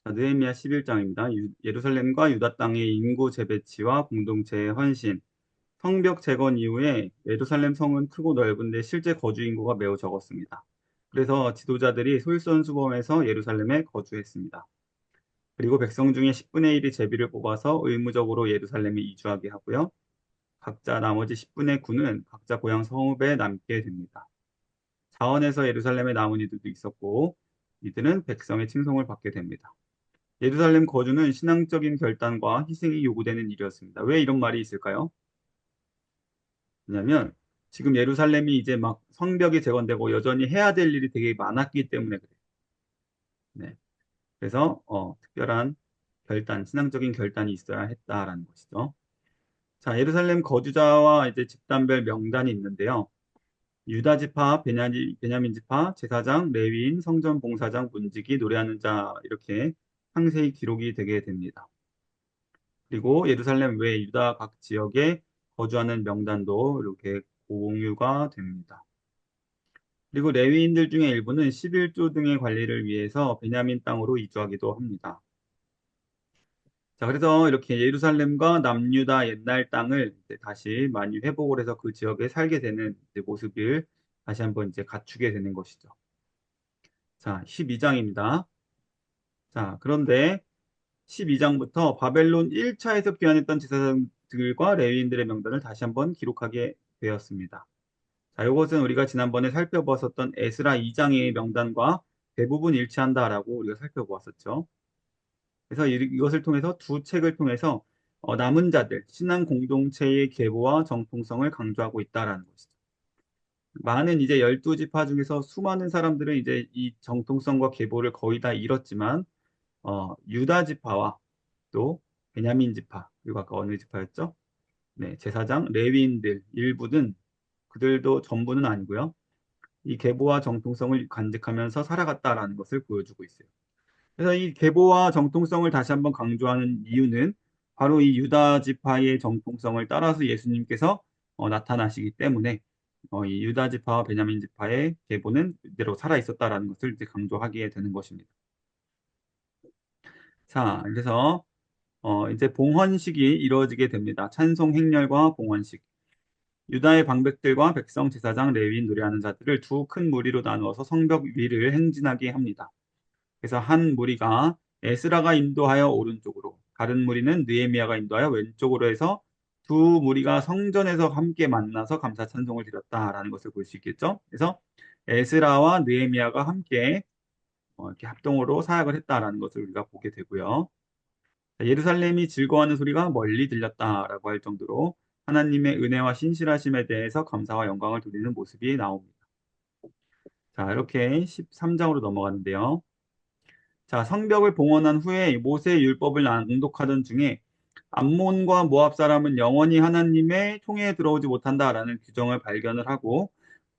자, 느헤미야 11장입니다. 예루살렘과 유다 땅의 인구 재배치와 공동체의 헌신, 성벽 재건 이후에 예루살렘 성은 크고 넓은데 실제 거주 인구가 매우 적었습니다. 그래서 지도자들이 솔선수범해서 예루살렘에 거주했습니다. 그리고 백성 중에 10분의 1이 제비를 뽑아서 의무적으로 예루살렘에 이주하게 하고요. 각자 나머지 10분의 9는 각자 고향 성읍에 남게 됩니다. 자원에서 예루살렘에 남은 이들도 있었고, 이들은 백성의 칭송을 받게 됩니다. 예루살렘 거주는 신앙적인 결단과 희생이 요구되는 일이었습니다. 왜 이런 말이 있을까요? 왜냐하면 지금 예루살렘이 이제 막 성벽이 재건되고 여전히 해야 될 일이 되게 많았기 때문에 그래요. 네. 그래서 특별한 결단, 신앙적인 결단이 있어야 했다라는 것이죠. 자, 예루살렘 거주자와 이제 집단별 명단이 있는데요. 유다 지파, 베냐민 지파, 제사장, 레위인, 성전 봉사장, 문지기, 노래하는 자 이렇게 상세히 기록이 되게 됩니다. 그리고 예루살렘 외 유다 각 지역에 거주하는 명단도 이렇게 공유가 됩니다. 그리고 레위인들 중에 일부는 11조 등의 관리를 위해서 베냐민 땅으로 이주하기도 합니다. 자, 그래서 이렇게 예루살렘과 남유다 옛날 땅을 이제 다시 많이 회복을 해서 그 지역에 살게 되는 이제 모습을 다시 한번 이제 갖추게 되는 것이죠. 자, 12장입니다. 자, 그런데 12장부터 바벨론 1차에서 귀환했던 제사장들과 레위인들의 명단을 다시 한번 기록하게 되었습니다. 자, 이것은 우리가 지난번에 살펴보았었던 에스라 2장의 명단과 대부분 일치한다라고 우리가 살펴보았었죠. 그래서 이것을 통해서 두 책을 통해서 남은 자들, 신앙 공동체의 계보와 정통성을 강조하고 있다라는 것이죠. 많은 이제 12지파 중에서 수많은 사람들은 이제 이 정통성과 계보를 거의 다 잃었지만 유다 지파와 또 베냐민 지파, 그리고 아까 어느 지파였죠? 네, 제사장, 레위인들 일부는 그들도 전부는 아니고요. 이 계보와 정통성을 간직하면서 살아갔다라는 것을 보여주고 있어요. 그래서 이 계보와 정통성을 다시 한번 강조하는 이유는 바로 이 유다 지파의 정통성을 따라서 예수님께서 나타나시기 때문에 이 유다 지파와 베냐민 지파의 계보는 그대로 살아 있었다라는 것을 이제 강조하게 되는 것입니다. 자, 그래서 이제 봉헌식이 이루어지게 됩니다. 찬송 행렬과 봉헌식. 유다의 방백들과 백성, 제사장, 레위인, 노래하는 자들을 두 큰 무리로 나누어서 성벽 위를 행진하게 합니다. 그래서 한 무리가 에스라가 인도하여 오른쪽으로, 다른 무리는 느헤미야가 인도하여 왼쪽으로 해서 두 무리가 성전에서 함께 만나서 감사 찬송을 드렸다라는 것을 볼 수 있겠죠. 그래서 에스라와 느헤미야가 함께 이렇게 합동으로 사역을 했다라는 것을 우리가 보게 되고요. 예루살렘이 즐거워하는 소리가 멀리 들렸다라고 할 정도로 하나님의 은혜와 신실하심에 대해서 감사와 영광을 돌리는 모습이 나옵니다. 자, 이렇게 13장으로 넘어가는데요. 자, 성벽을 봉헌한 후에 모세의 율법을 낭독하던 중에 암몬과 모압 사람은 영원히 하나님의 총회에 들어오지 못한다라는 규정을 발견을 하고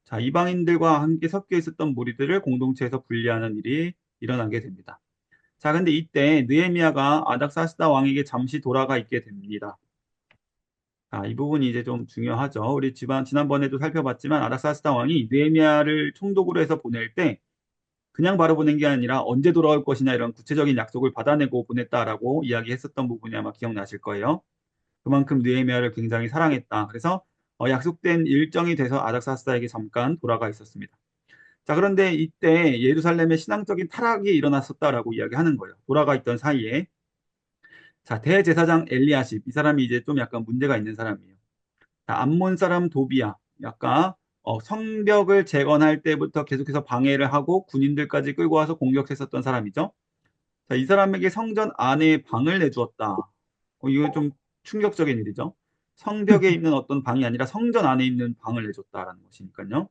자, 이방인들과 함께 섞여 있었던 무리들을 공동체에서 분리하는 일이 일어나게 됩니다. 자, 근데 이때 느헤미야가 아닥사스다 왕에게 잠시 돌아가 있게 됩니다. 자, 이 부분이 이제 좀 중요하죠. 우리 지난번에도 살펴봤지만 아닥사스다 왕이 느헤미야를 총독으로 해서 보낼 때 그냥 바로 보낸 게 아니라 언제 돌아올 것이냐 이런 구체적인 약속을 받아내고 보냈다라고 이야기했었던 부분이 아마 기억나실 거예요. 그만큼 느헤미야를 굉장히 사랑했다. 그래서 약속된 일정이 돼서 아닥사스다에게 잠깐 돌아가 있었습니다. 자, 그런데 이때 예루살렘의 신앙적인 타락이 일어났었다라고 이야기하는 거예요. 돌아가 있던 사이에. 자, 대제사장 엘리야십. 이 사람이 이제 좀 약간 문제가 있는 사람이에요. 자, 암몬 사람 도비야. 약간 성벽을 재건할 때부터 계속해서 방해를 하고 군인들까지 끌고 와서 공격했었던 사람이죠. 자, 이 사람에게 성전 안에 방을 내주었다. 이거 좀 충격적인 일이죠. 성벽에 있는 어떤 방이 아니라 성전 안에 있는 방을 내줬다라는 것이니까요.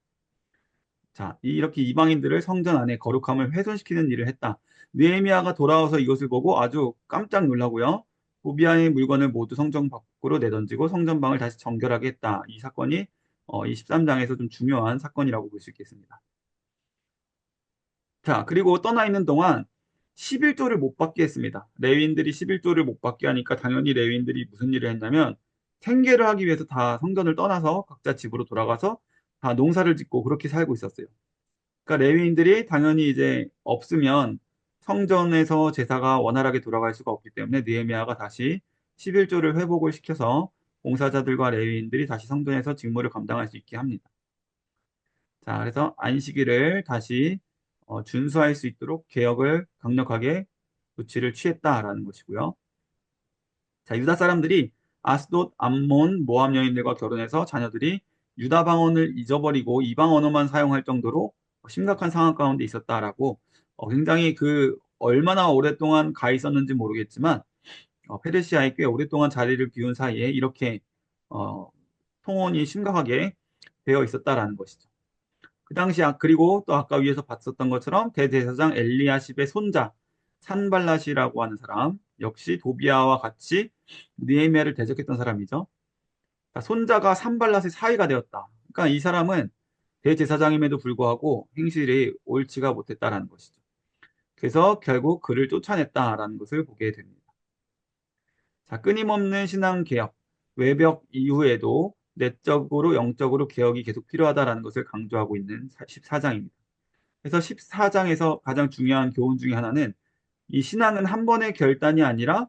자, 이렇게 이방인들을 성전 안에 거룩함을 훼손시키는 일을 했다. 느헤미야가 돌아와서 이것을 보고 아주 깜짝 놀라고요. 도비아의 물건을 모두 성전 밖으로 내던지고 성전방을 다시 정결하게 했다. 이 사건이 이 13장에서 좀 중요한 사건이라고 볼 수 있겠습니다. 자, 그리고 떠나 있는 동안 11조를 못 받게 했습니다. 레위인들이 11조를 못 받게 하니까 당연히 레위인들이 무슨 일을 했냐면 생계를 하기 위해서 다 성전을 떠나서 각자 집으로 돌아가서 다 농사를 짓고 그렇게 살고 있었어요. 그러니까 레위인들이 당연히 이제 없으면 성전에서 제사가 원활하게 돌아갈 수가 없기 때문에 느헤미야가 다시 11조를 회복을 시켜서 봉사자들과 레위인들이 다시 성전에서 직무를 감당할 수 있게 합니다. 자, 그래서 안식일을 다시 준수할 수 있도록 개혁을 강력하게 조치를 취했다라는 것이고요. 자, 유다 사람들이 아스돗, 암몬, 모압 여인들과 결혼해서 자녀들이 유다 방언을 잊어버리고 이방 언어만 사용할 정도로 심각한 상황 가운데 있었다라고 굉장히 얼마나 오랫동안 가 있었는지 모르겠지만 페르시아에 꽤 오랫동안 자리를 비운 사이에 이렇게 어, 통혼이 심각하게 되어 있었다라는 것이죠. 그 당시 그리고 또 아까 위에서 봤었던 것처럼 대제사장 엘리야십의 손자 산발랏이라고 하는 사람 역시 도비아와 같이 느헤미야를 대적했던 사람이죠. 그러니까 손자가 산발랏의 사위가 되었다. 그러니까 이 사람은 대제사장임에도 불구하고 행실이 옳지가 못했다라는 것이죠. 그래서 결국 그를 쫓아냈다라는 것을 보게 됩니다. 자, 끊임없는 신앙 개혁, 외벽 이후에도 내적으로 영적으로 개혁이 계속 필요하다라는 것을 강조하고 있는 14장입니다. 그래서 14장에서 가장 중요한 교훈 중에 하나는 이 신앙은 한 번의 결단이 아니라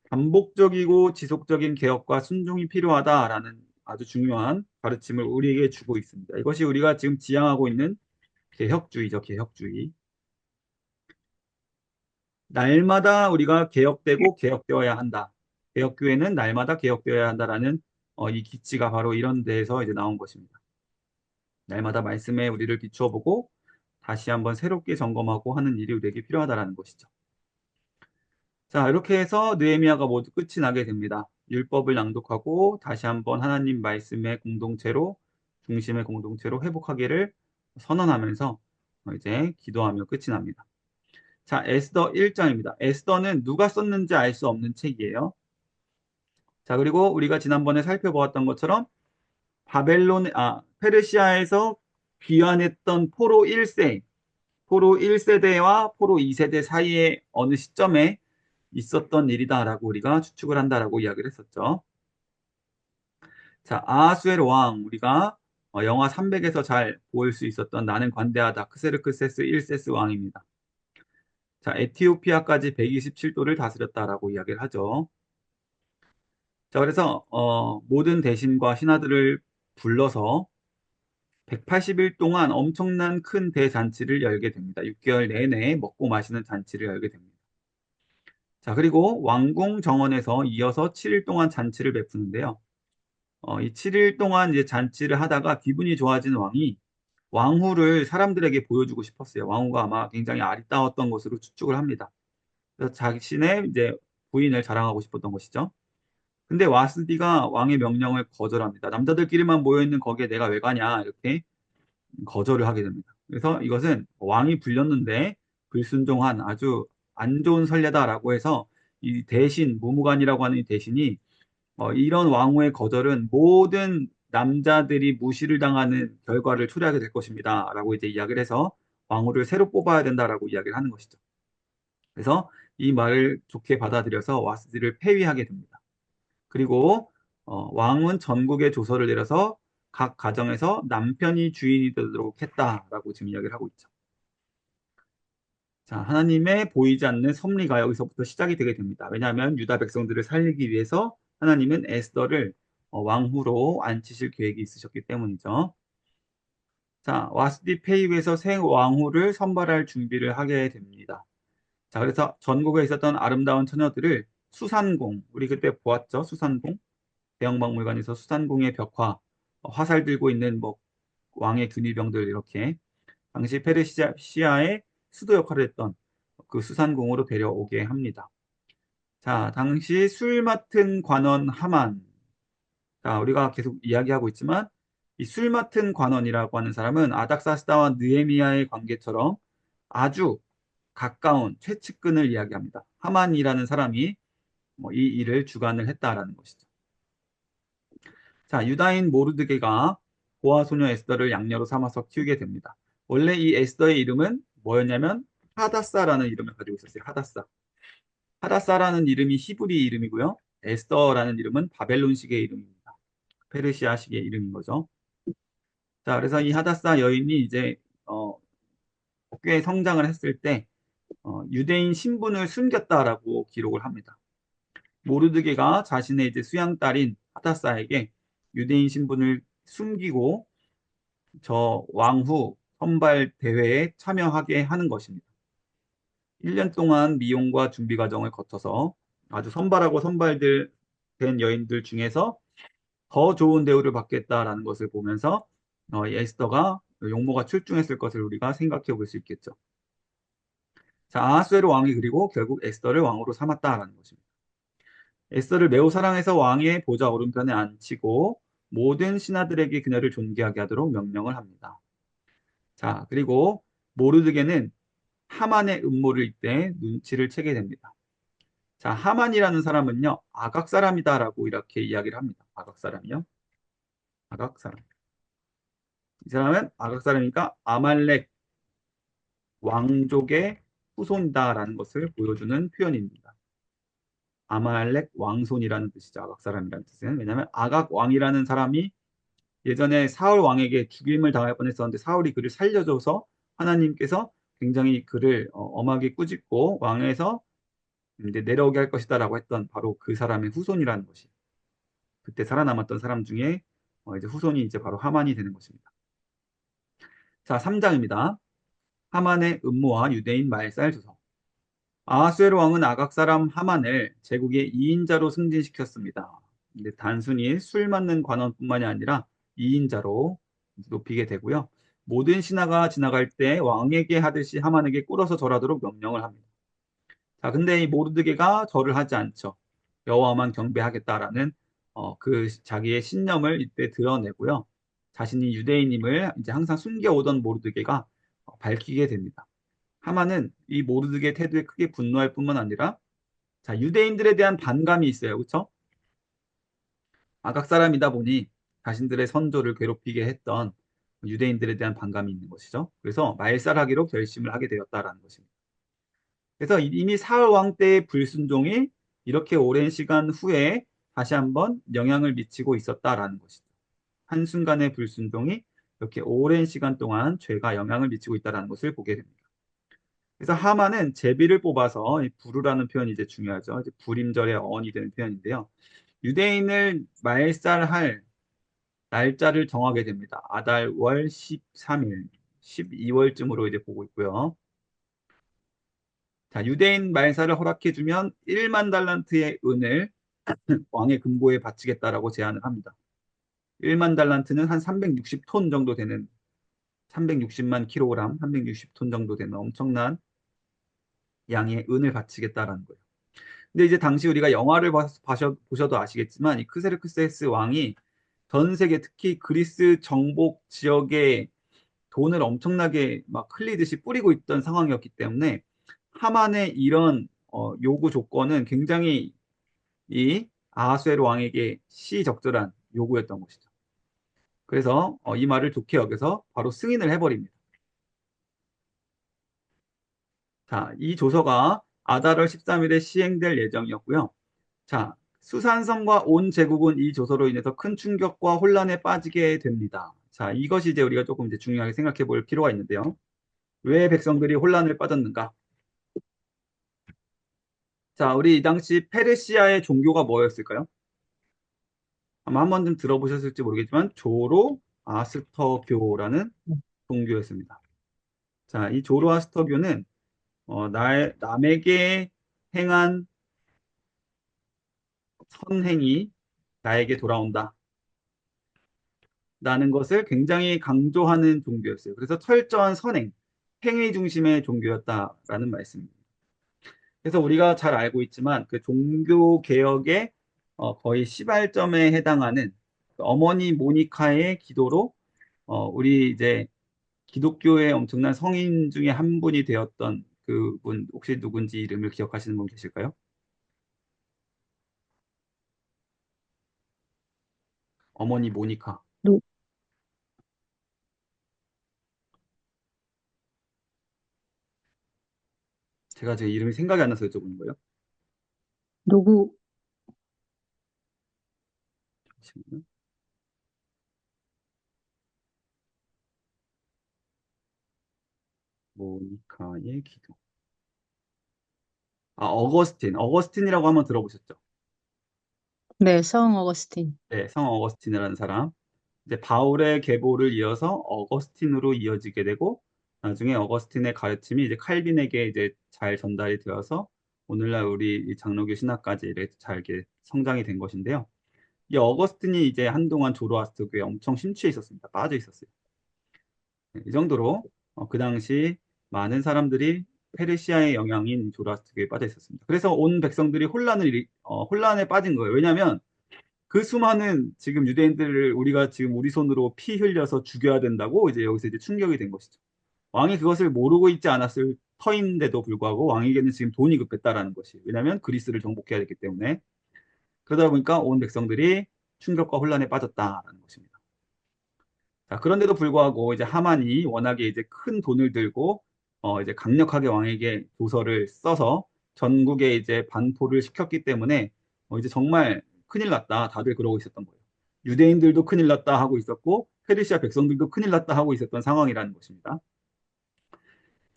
반복적이고 지속적인 개혁과 순종이 필요하다라는 아주 중요한 가르침을 우리에게 주고 있습니다. 이것이 우리가 지금 지향하고 있는 개혁주의죠, 개혁주의. 날마다 우리가 개혁되고 개혁되어야 한다. 개혁교회는 날마다 개혁되어야 한다라는 이 기치가 바로 이런 데에서 이제 나온 것입니다. 날마다 말씀에 우리를 비추어 보고 다시 한번 새롭게 점검하고 하는 일이 우리에게 필요하다라는 것이죠. 자, 이렇게 해서 느헤미야가 모두 끝이 나게 됩니다. 율법을 낭독하고 다시 한번 하나님 말씀의 공동체로 중심의 공동체로 회복하기를 선언하면서 이제 기도하며 끝이 납니다. 자, 에스더 1장입니다. 에스더는 누가 썼는지 알 수 없는 책이에요. 자, 그리고 우리가 지난번에 살펴보았던 것처럼 페르시아에서 귀환했던 포로 1세, 포로 1세대와 포로 2세대 사이에 어느 시점에 있었던 일이다라고 우리가 추측을 한다라고 이야기를 했었죠. 자, 아하수에로 왕, 우리가 영화 300에서 잘 보일 수 있었던 나는 관대하다, 크세르크세스 1세스 왕입니다. 자, 에티오피아까지 127도를 다스렸다라고 이야기를 하죠. 자, 그래서 모든 대신과 신하들을 불러서 180일 동안 엄청난 큰 대잔치를 열게 됩니다. 6개월 내내 먹고 마시는 잔치를 열게 됩니다. 자, 그리고 왕궁 정원에서 이어서 7일 동안 잔치를 베푸는데요. 이 7일 동안 이제 잔치를 하다가 기분이 좋아진 왕이 왕후를 사람들에게 보여주고 싶었어요. 왕후가 아마 굉장히 아리따웠던 것으로 추측을 합니다. 그래서 자신의 이제 부인을 자랑하고 싶었던 것이죠. 근데 와스디가 왕의 명령을 거절합니다. 남자들끼리만 모여있는 거기에 내가 왜 가냐 이렇게 거절을 하게 됩니다. 그래서 이것은 왕이 불렸는데 불순종한 아주 안 좋은 선례다라고 해서 이 대신 무무관이라고 하는 이 대신이 이런 왕후의 거절은 모든 남자들이 무시를 당하는 결과를 초래하게 될 것입니다. 라고 이제 이야기를 해서 왕후를 새로 뽑아야 된다라고 이야기를 하는 것이죠. 그래서 이 말을 좋게 받아들여서 와스디를 폐위하게 됩니다. 그리고 왕은 전국에 조서를 내려서 각 가정에서 남편이 주인이 되도록 했다라고 지금 이야기를 하고 있죠. 자, 하나님의 보이지 않는 섭리가 여기서부터 시작이 되게 됩니다. 왜냐하면 유다 백성들을 살리기 위해서 하나님은 에스더를 왕후로 앉히실 계획이 있으셨기 때문이죠. 자, 와스디 폐위에서 새 왕후를 선발할 준비를 하게 됩니다. 자, 그래서 전국에 있었던 아름다운 처녀들을 수산궁, 우리 그때 보았죠? 수산궁? 대형박물관에서 수산궁의 벽화, 화살 들고 있는 뭐 왕의 근위병들 이렇게 당시 페르시아의 수도 역할을 했던 그 수산궁으로 데려오게 합니다. 자, 당시 술 맡은 관원 하만. 자, 우리가 계속 이야기하고 있지만 이 술 맡은 관원이라고 하는 사람은 아닥사스다와 느헤미야의 관계처럼 아주 가까운 최측근을 이야기합니다. 하만이라는 사람이 이 일을 주관을 했다라는 것이죠. 자, 유다인 모르드게가 보아 소녀 에스더를 양녀로 삼아서 키우게 됩니다. 원래 이 에스더의 이름은 뭐였냐면 하다사라는 이름을 가지고 있었어요. 하다사. 하다사라는 이름이 히브리 이름이고요. 에스더라는 이름은 바벨론식의 이름입니다. 페르시아식의 이름인 거죠. 자, 그래서 이 하다사 여인이 이제 꽤 성장을 했을 때 유대인 신분을 숨겼다라고 기록을 합니다. 모르드게가 자신의 이제 수양딸인 하다사에게 유대인 신분을 숨기고 저 왕후 선발 대회에 참여하게 하는 것입니다. 1년 동안 미용과 준비 과정을 거쳐서 아주 선발하고 선발된 여인들 중에서 더 좋은 대우를 받겠다라는 것을 보면서 에스더가 용모가 출중했을 것을 우리가 생각해 볼 수 있겠죠. 자, 아하수에로 왕이 그리고 결국 에스더를 왕으로 삼았다라는 것입니다. 에스더를 매우 사랑해서 왕의 보좌 오른편에 앉히고 모든 신하들에게 그녀를 존귀하게 하도록 명령을 합니다. 자, 그리고 모르드게는 하만의 음모를 이때 눈치를 채게 됩니다. 자, 하만이라는 사람은요, 아각 사람이다라고 이렇게 이야기를 합니다. 아각 사람이요. 아각 사람. 이 사람은 아각 사람이니까 아말렉 왕족의 후손이다라는 것을 보여주는 표현입니다. 아말렉 왕손이라는 뜻이죠. 아각 사람이라는 뜻은. 왜냐하면 아각 왕이라는 사람이 예전에 사울 왕에게 죽임을 당할 뻔했었는데 사울이 그를 살려줘서 하나님께서 굉장히 그를 엄하게 꾸짖고 왕에서 이제 내려오게 할 것이다라고 했던 바로 그 사람의 후손이라는 것이 그때 살아남았던 사람 중에 이제 후손이 이제 바로 하만이 되는 것입니다. 자, 3장입니다. 하만의 음모와 유대인 말살 조서. 아하수에로 왕은 아각 사람 하만을 제국의 2인자로 승진시켰습니다. 근데 단순히 술 맞는 관원뿐만이 아니라 2인자로 높이게 되고요. 모든 신하가 지나갈 때 왕에게 하듯이 하만에게 꿇어서 절하도록 명령을 합니다. 자, 근데 이 모르드게가 절을 하지 않죠. 여호와만 경배하겠다라는 그 자기의 신념을 이때 드러내고요. 자신이 유대인임을 이제 항상 숨겨오던 모르드게가 밝히게 됩니다. 하만은 이 모르드게 태도에 크게 분노할 뿐만 아니라 자, 유대인들에 대한 반감이 있어요. 그렇죠? 아각 사람이다 보니 자신들의 선조를 괴롭히게 했던 유대인들에 대한 반감이 있는 것이죠. 그래서 말살하기로 결심을 하게 되었다라는 것입니다. 그래서 이미 사울 왕 때의 불순종이 이렇게 오랜 시간 후에 다시 한번 영향을 미치고 있었다라는 것이죠. 한순간의 불순종이 이렇게 오랜 시간 동안 죄가 영향을 미치고 있다는 것을 보게 됩니다. 그래서 하만은 제비를 뽑아서 이 부르라는 표현이 이제 중요하죠. 이제 불임절의 어원이 되는 표현인데요. 유대인을 말살할 날짜를 정하게 됩니다. 아달월 13일, 12월쯤으로 이제 보고 있고요. 자, 유대인 말살을 허락해주면 1만 달란트의 은을 왕의 금고에 바치겠다라고 제안을 합니다. 1만 달란트는 한 360톤 정도 되는 360만 킬로그램, 360톤 정도 되는 엄청난 양의 은을 바치겠다라는 거예요. 근데 이제 당시 우리가 영화를 보셔도 아시겠지만 이 크세르크세스 왕이 전 세계 특히 그리스 정복 지역에 돈을 엄청나게 막 흘리듯이 뿌리고 있던 상황이었기 때문에 하만의 이런 요구 조건은 굉장히 이 아하수에로 왕에게 시적절한 요구였던 것이죠. 그래서 이 말을 좋게 여겨서 바로 승인을 해버립니다. 자, 이 조서가 아달월 13일에 시행될 예정이었고요. 자, 수산성과 온 제국은 이 조서로 인해서 큰 충격과 혼란에 빠지게 됩니다. 자, 이것이 이제 우리가 조금 이제 중요하게 생각해 볼 필요가 있는데요. 왜 백성들이 혼란을 빠졌는가? 자, 우리 이 당시 페르시아의 종교가 뭐였을까요? 아마 한 번쯤 들어보셨을지 모르겠지만 조로아스터교라는 종교였습니다. 자, 이 조로아스터교는 남에게 행한 선행이 나에게 돌아온다. 라는 것을 굉장히 강조하는 종교였어요. 그래서 철저한 선행, 행위 중심의 종교였다라는 말씀입니다. 그래서 우리가 잘 알고 있지만 그 종교 개혁의 거의 시발점에 해당하는 그 어머니 모니카의 기도로 우리 이제 기독교의 엄청난 성인 중에 한 분이 되었던 그분 혹시 누군지 이름을 기억하시는 분 계실까요? 어머니 모니카. 누, 제가 제 이름이 생각이 안 나서 여쭤보는 거예요. 누구, 잠시만요. 모니카의 기도. 어거스틴. 어거스틴이라고 한번 들어보셨죠? 네, 성 어거스틴. 네, 성 어거스틴이라는 사람. 이제 바울의 계보를 이어서 어거스틴으로 이어지게 되고 나중에 어거스틴의 가르침이 이제 칼빈에게 이제 잘 전달이 되어서 오늘날 우리 이 장로교 신학까지 이렇게 잘 이렇게 성장이 된 것인데요. 이 어거스틴이 이제 한동안 조로아스터교에 엄청 심취해 있었습니다. 빠져 있었어요. 네, 이 정도로 그 당시 많은 사람들이 페르시아의 영향인 조로아스터교에 빠져 있었습니다. 그래서 온 백성들이 혼란에 빠진 거예요. 왜냐하면 그 수많은 지금 유대인들을 우리가 지금 우리 손으로 피 흘려서 죽여야 된다고 이제 여기서 이제 충격이 된 것이죠. 왕이 그것을 모르고 있지 않았을 터인데도 불구하고 왕에게는 지금 돈이 급했다라는 것이. 왜냐하면 그리스를 정복해야 됐기 때문에. 그러다 보니까 온 백성들이 충격과 혼란에 빠졌다라는 것입니다. 자, 그런데도 불구하고 이제 하만이 워낙에 이제 큰 돈을 들고 이제 강력하게 왕에게 도서를 써서 전국에 이제 반포를 시켰기 때문에 이제 정말 큰일 났다. 다들 그러고 있었던 거예요. 유대인들도 큰일 났다 하고 있었고 페르시아 백성들도 큰일 났다 하고 있었던 상황이라는 것입니다.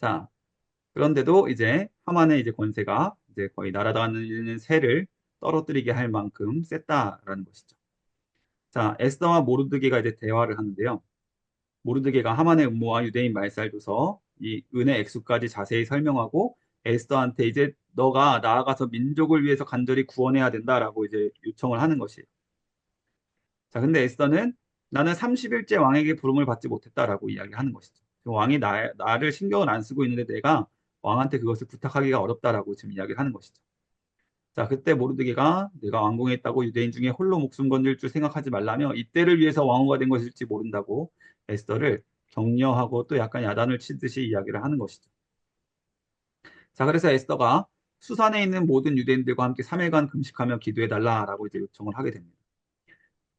자, 그런데도 이제 하만의 이제 권세가 이제 거의 날아다니는 새를 떨어뜨리게 할 만큼 셌다라는 것이죠. 자, 에스더와 모르드게가 이제 대화를 하는데요. 모르드게가 하만의 음모와 유대인 말살조서, 이 은혜 액수까지 자세히 설명하고 에스더한테 이제 너가 나아가서 민족을 위해서 간절히 구원해야 된다라고 이제 요청을 하는 것이에요. 자, 근데 에스더는 나는 30일째 왕에게 부름을 받지 못했다라고 이야기하는 것이죠. 그 왕이 나를 신경을 안 쓰고 있는데 내가 왕한테 그것을 부탁하기가 어렵다라고 지금 이야기를 하는 것이죠. 자, 그때 모르드게가 내가 왕궁에 있다고 유대인 중에 홀로 목숨 건질 줄 생각하지 말라며 이때를 위해서 왕후가 된 것일지 모른다고 에스더를 격려하고 또 약간 야단을 치듯이 이야기를 하는 것이죠. 자, 그래서 에스더가 수산에 있는 모든 유대인들과 함께 3일간 금식하며 기도해 달라라고 이제 요청을 하게 됩니다.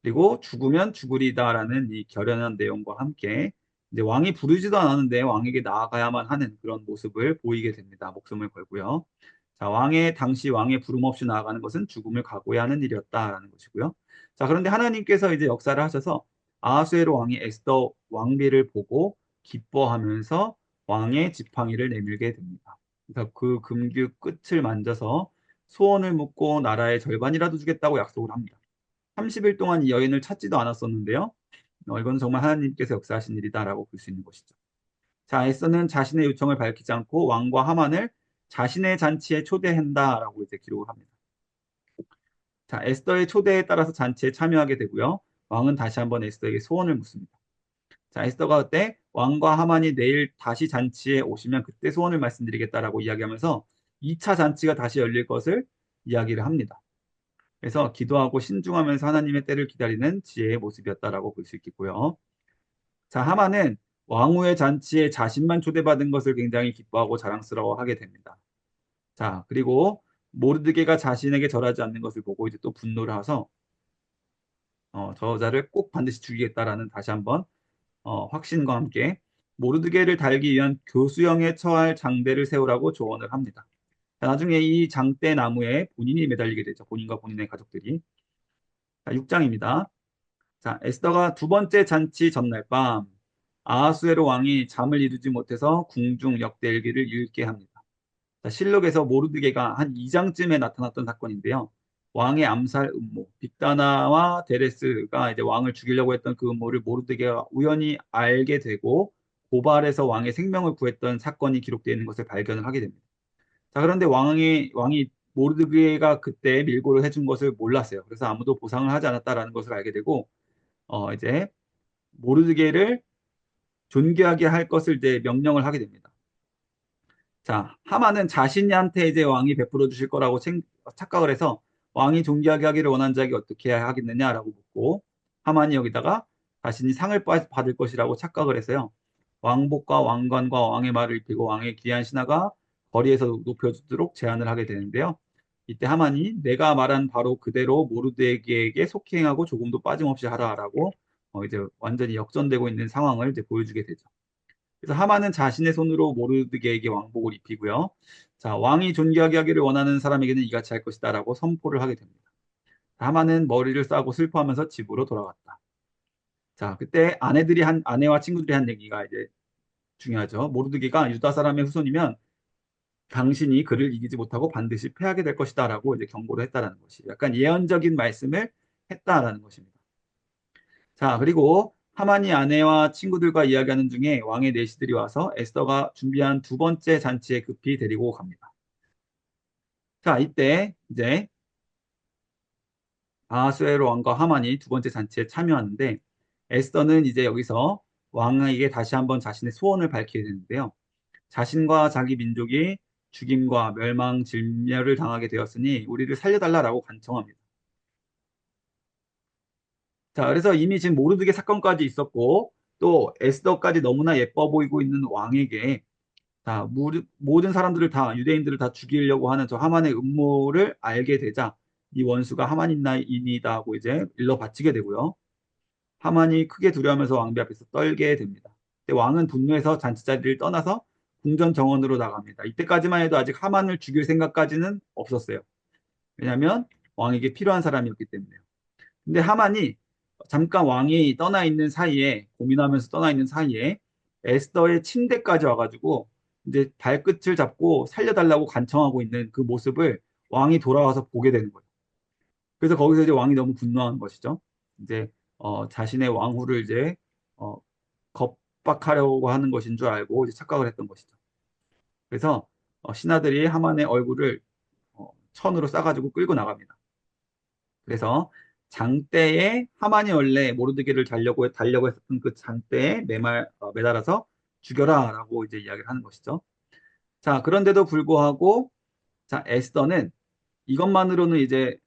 그리고 죽으면 죽으리다라는 이 결연한 내용과 함께 이제 왕이 부르지도 않았는데 왕에게 나아가야만 하는 그런 모습을 보이게 됩니다. 목숨을 걸고요. 자, 당시 왕의 부름 없이 나아가는 것은 죽음을 각오해야 하는 일이었다라는 것이고요. 자, 그런데 하나님께서 이제 역사를 하셔서 아하수에로 왕이 에스더 왕비를 보고 기뻐하면서 왕의 지팡이를 내밀게 됩니다. 그래서 그 금규 끝을 만져서 소원을 묻고 나라의 절반이라도 주겠다고 약속을 합니다. 30일 동안 이 여인을 찾지도 않았었는데요. 이건 정말 하나님께서 역사하신 일이다라고 볼 수 있는 것이죠. 자, 에스더는 자신의 요청을 밝히지 않고 왕과 하만을 자신의 잔치에 초대한다라고 이제 기록을 합니다. 자, 에스더의 초대에 따라서 잔치에 참여하게 되고요. 왕은 다시 한번 에스더에게 소원을 묻습니다. 자, 에스더가 그때 왕과 하만이 내일 다시 잔치에 오시면 그때 소원을 말씀드리겠다라고 이야기하면서 2차 잔치가 다시 열릴 것을 이야기를 합니다. 그래서 기도하고 신중하면서 하나님의 때를 기다리는 지혜의 모습이었다라고 볼 수 있겠고요. 자, 하만은 왕후의 잔치에 자신만 초대받은 것을 굉장히 기뻐하고 자랑스러워하게 됩니다. 자, 그리고 모르드게가 자신에게 절하지 않는 것을 보고 이제 또 분노를 해서 저 여자를 꼭 반드시 죽이겠다라는 다시 한번 확신과 함께 모르드게를 달기 위한 교수형에 처할 장대를 세우라고 조언을 합니다. 자, 나중에 이 장대 나무에 본인이 매달리게 되죠. 본인과 본인의 가족들이. 자, 6장입니다. 자, 에스더가 두 번째 잔치 전날 밤 아하수에로 왕이 잠을 이루지 못해서 궁중 역대일기를 읽게 합니다. 자, 실록에서 모르드게가 한 2장쯤에 나타났던 사건인데요. 왕의 암살 음모, 빅다나와 데레스가 이제 왕을 죽이려고 했던 그 음모를 모르드게가 우연히 알게 되고 고발해서 왕의 생명을 구했던 사건이 기록되어 있는 것을 발견을 하게 됩니다. 자, 그런데 왕이 모르드게가 그때 밀고를 해준 것을 몰랐어요. 그래서 아무도 보상을 하지 않았다라는 것을 알게 되고 이제 모르드게를 존귀하게 할 것을 이제 명령을 하게 됩니다. 자, 하만은 자신한테 이제 왕이 베풀어 주실 거라고 착각을 해서 왕이 존귀하게 하기를 원한 자에게 어떻게 하겠느냐라고 묻고 하만이 여기다가 자신이 상을 받을 것이라고 착각을 해서요. 왕복과 왕관과 왕의 말을 입히고 왕의 귀한 신하가 거리에서 높여주도록 제안을 하게 되는데요. 이때 하만이 내가 말한 바로 그대로 모르드에게에게 속히 행하고 조금도 빠짐없이 하라라고 이제 완전히 역전되고 있는 상황을 이제 보여주게 되죠. 그래서 하만은 자신의 손으로 모르드게에게 왕복을 입히고요. 자, 왕이 존귀하게 하기를 원하는 사람에게는 이같이 할 것이다라고 선포를 하게 됩니다. 하만은 머리를 싸고 슬퍼하면서 집으로 돌아갔다. 자, 그때 아내와 친구들이 한 얘기가 이제 중요하죠. 모르드게가 유다 사람의 후손이면 당신이 그를 이기지 못하고 반드시 패하게 될 것이다라고 이제 경고를 했다라는 것이 약간 예언적인 말씀을 했다라는 것입니다. 자, 그리고 하만이 아내와 친구들과 이야기하는 중에 왕의 내시들이 와서 에스더가 준비한 두 번째 잔치에 급히 데리고 갑니다. 자, 이때 이제 아하수에로 왕과 하만이 두 번째 잔치에 참여하는데 에스더는 이제 여기서 왕에게 다시 한번 자신의 소원을 밝히게 되는데요. 자신과 자기 민족이 죽임과 멸망, 질멸을 당하게 되었으니 우리를 살려달라라고 간청합니다. 자, 그래서 이미 지금 모르드게 사건까지 있었고 또 에스더까지 너무나 예뻐 보이고 있는 왕에게 자, 모든 사람들을 다 유대인들을 다 죽이려고 하는 저 하만의 음모를 알게 되자 이 원수가 하만이나이니다 하고 이제 일러 바치게 되고요. 하만이 크게 두려워하면서 왕비 앞에서 떨게 됩니다. 근데 왕은 분노해서 잔치 자리를 떠나서 궁전 정원으로 나갑니다. 이때까지만 해도 아직 하만을 죽일 생각까지는 없었어요. 왜냐하면 왕에게 필요한 사람이었기 때문에요. 근데 하만이 잠깐 왕이 떠나 있는 사이에 고민하면서 떠나 있는 사이에 에스더의 침대까지 와가지고 이제 발끝을 잡고 살려달라고 간청하고 있는 그 모습을 왕이 돌아와서 보게 되는 거예요. 그래서 거기서 이제 왕이 너무 분노한 것이죠. 이제 자신의 왕후를 이제 어, 겁박하려고 하는 것인 줄 알고 이제 착각을 했던 것이죠. 그래서 신하들이 하만의 얼굴을 천으로 싸가지고 끌고 나갑니다. 그래서 장대에 하만이 원래 모르드게를 달려고 했었던 그 장대에 매달아서 죽여라라고 이제 이야기를 하는 것이죠. 자, 그런데도 불구하고 자, 에스더는 이것만으로는 이제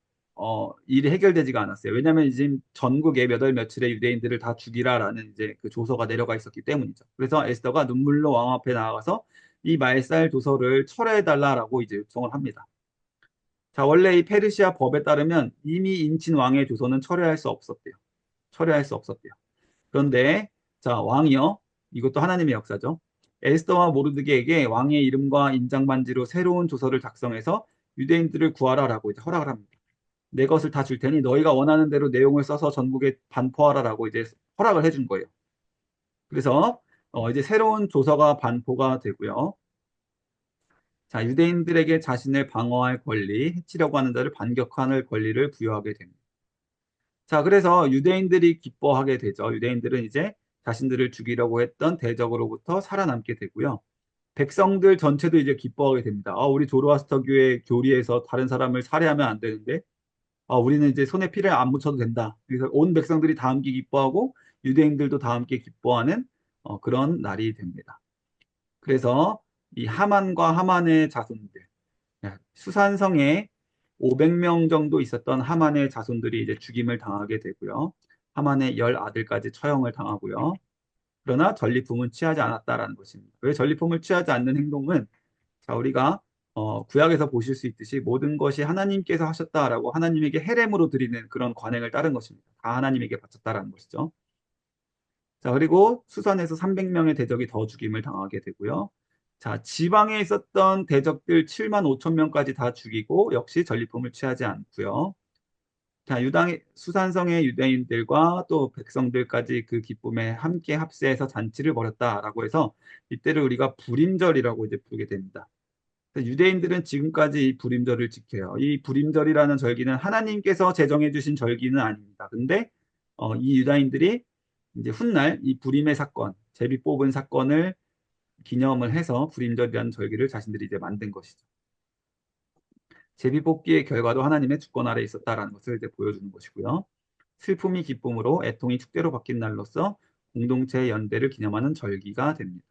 일이 해결되지가 않았어요. 왜냐하면 지금 전국에 몇 월 며칠에 유대인들을 다 죽이라라는 이제 그 조서가 내려가 있었기 때문이죠. 그래서 에스더가 눈물로 왕 앞에 나아가서 이 말살 조서를 철회해달라라고 이제 요청을 합니다. 자, 원래 이 페르시아 법에 따르면 이미 인친 왕의 조서는 철회할 수 없었대요. 철회할 수 없었대요. 그런데 자, 왕이요. 이것도 하나님의 역사죠. 에스더와 모르드게에게 왕의 이름과 인장 반지로 새로운 조서를 작성해서 유대인들을 구하라라고 이제 허락을 합니다. 내 것을 다 줄 테니 너희가 원하는 대로 내용을 써서 전국에 반포하라라고 이제 허락을 해준 거예요. 그래서 이제 새로운 조서가 반포가 되고요. 자, 유대인들에게 자신을 방어할 권리, 해치려고 하는 자를 반격할 권리를 부여하게 됩니다. 자, 그래서 유대인들이 기뻐하게 되죠. 유대인들은 이제 자신들을 죽이려고 했던 대적으로부터 살아남게 되고요. 백성들 전체도 이제 기뻐하게 됩니다. 아, 우리 조로아스터 교회 교리에서 다른 사람을 살해하면 안 되는데, 우리는 이제 손에 피를 안 묻혀도 된다. 그래서 온 백성들이 다 함께 기뻐하고 유대인들도 다 함께 기뻐하는 그런 날이 됩니다. 그래서 이 하만과 하만의 자손들, 수산성에 500명 정도 있었던 하만의 자손들이 이제 죽임을 당하게 되고요. 하만의 10아들까지 처형을 당하고요. 그러나 전리품은 취하지 않았다라는 것입니다. 왜 전리품을 취하지 않는 행동은 자, 우리가 구약에서 보실 수 있듯이 모든 것이 하나님께서 하셨다라고 하나님에게 헤렘으로 드리는 그런 관행을 따른 것입니다. 다 하나님에게 바쳤다라는 것이죠. 자, 그리고 수산에서 300명의 대적이 더 죽임을 당하게 되고요. 자, 지방에 있었던 대적들 7만 5천 명까지 다 죽이고 역시 전리품을 취하지 않고요. 자, 수산성의 유대인들과 또 백성들까지 그 기쁨에 함께 합세해서 잔치를 벌였다라고 해서 이때를 우리가 불임절이라고 이제 부르게 됩니다. 그래서 유대인들은 지금까지 이 불임절을 지켜요. 이 불임절이라는 절기는 하나님께서 제정해 주신 절기는 아닙니다. 근데 이 유다인들이 이제 훗날 이 불임의 사건, 제비 뽑은 사건을 기념을 해서 불임절이라는 절기를 자신들이 이제 만든 것이죠. 제비 뽑기의 결과도 하나님의 주권 아래 있었다라는 것을 이제 보여주는 것이고요. 슬픔이 기쁨으로 애통이 축제로 바뀐 날로서 공동체 연대를 기념하는 절기가 됩니다.